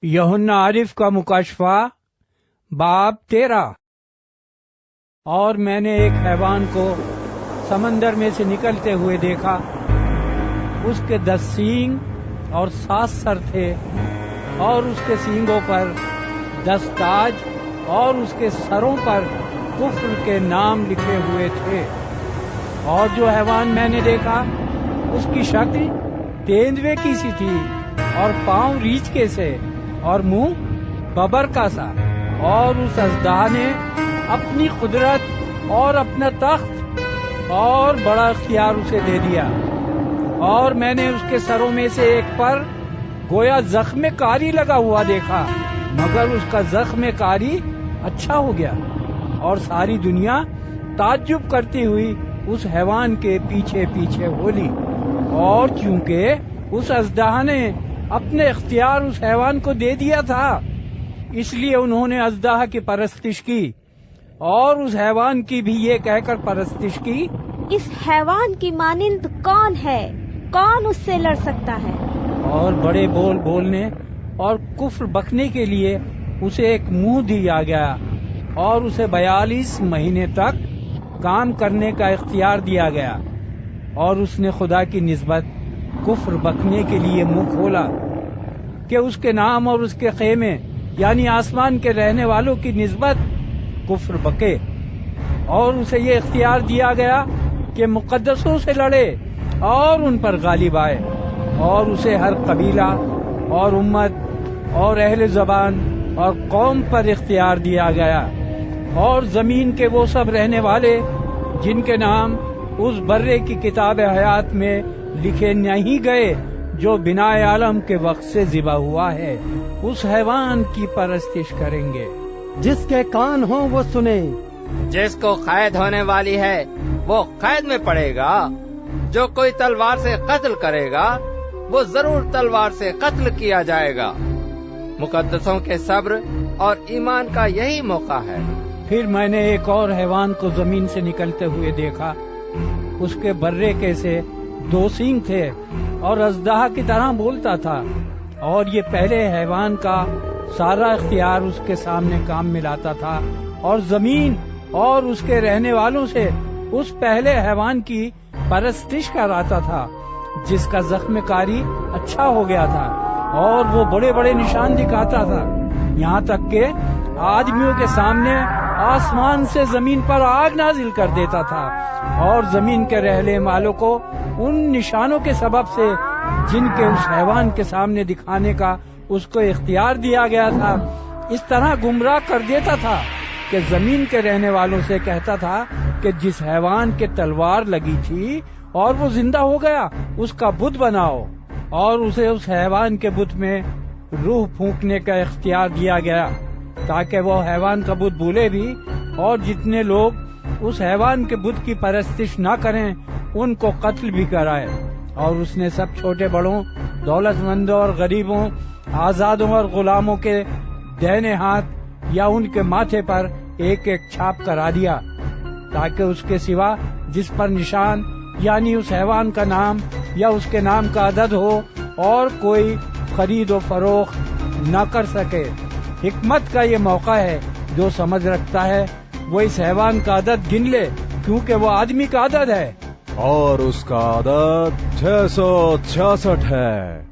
यूहन्ना आरिफ का मुकाशफा बाब 13। और मैंने एक हैवान को समंदर में से निकलते हुए देखा। उसके 10 सींग और 7 सर थे, और उसके सींगों पर 10 ताज, और उसके सरों पर कुफ्र के नाम लिखे हुए थे। और जो हैवान मैंने देखा उसकी शक्ल तेंदुए की सी थी, और पांव रीछ के से, और मुंह बबर का सा। और उस अजदाह ने अपनी कुदरत और अपना तख्त और बड़ा इख्तियार उसे दे दिया। और मैंने उसके सरों में से एक पर गोया जख्म कारी लगा हुआ देखा, मगर उसका जख्म कारी अच्छा हो गया। और सारी दुनिया ताज्जुब करती हुई उस हैवान के पीछे पीछे बोली। और चूंकि उस अजदाह ने अपने इख्तियार उस हैवान को दे दिया था, इसलिए उन्होंने अजदाह की परस्तिश की, और उस हैवान की भी ये कहकर परस्तिश की, इस हैवान की मानिंद कौन है? कौन उससे लड़ सकता है? और बड़े बोल बोलने और कुफ्र बकने के लिए उसे एक मुंह दिया गया, और उसे 42 महीने तक काम करने का इख्तियार दिया गया। और उसने खुदा की निस्बत कुफ्र बकने के लिए मुंह खोला कि उसके नाम और उसके खेमे यानी आसमान के रहने वालों की निस्बत कुफ्र बके। और उसे ये इख्तियार दिया गया कि मुकद्दसों से लड़े और उन पर गालिब आए। और उसे हर कबीला और उम्मत और अहले ज़बान और कौम पर इख्तियार दिया गया। और जमीन के वो सब रहने वाले जिनके नाम उस बर्रे की किताब हयात में लिखे नहीं गए, जो बिनाए आलम के वक्त से ज़िबा हुआ है, उस हैवान की परस्तिश करेंगे। जिसके कान हो वो सुने। जिसको कैद होने वाली है वो कैद में पड़ेगा। जो कोई तलवार से कत्ल करेगा वो जरूर तलवार से कत्ल किया जाएगा। मुकद्दसों के सब्र और ईमान का यही मौका है। फिर मैंने एक और हैवान को जमीन से निकलते हुए देखा। उसके बर्रे के से 2 सींग थे, और अजदाह की तरह बोलता था। और ये पहले हैवान का सारा इख्तियार उसके सामने काम में लाता था, और जमीन और उसके रहने वालों से उस पहले हैवान की परस्तिश कराता था, जिसका जख्म कारी अच्छा हो गया था। और वो बड़े बड़े निशान दिखाता था, यहाँ तक के आदमियों के सामने आसमान से जमीन पर आग नाजिल कर देता था। और जमीन के रहने वालों को उन निशानों के सबब से जिनके उस हैवान के सामने दिखाने का उसको इख्तियार दिया गया था, इस तरह गुमराह कर देता था कि जमीन के रहने वालों से कहता था कि जिस हैवान के तलवार लगी थी और वो जिंदा हो गया, उसका बुत बनाओ। और उसे उस हैवान के बुत में रूह फूंकने का इख्तियार दिया गया, ताकि वो हैवान का बुत भूले भी, और जितने लोग उस हैवान के बुत की परस्तिश न करें उनको कत्ल भी कराए। और उसने सब छोटे बड़ों, दौलतमंदों और गरीबों, आजादों और गुलामों के दाहिने हाथ या उनके माथे पर एक एक छाप करा दिया, ताकि उसके सिवा जिस पर निशान यानी उस हैवान का नाम या उसके नाम का अदद हो, और कोई खरीद और फरोख्त न कर सके। हिकमत का ये मौका है। जो समझ रखता है वो इस हैवान का अदद गिन ले, क्योंकि वो आदमी का अदद है। और उसका अदद 666 है।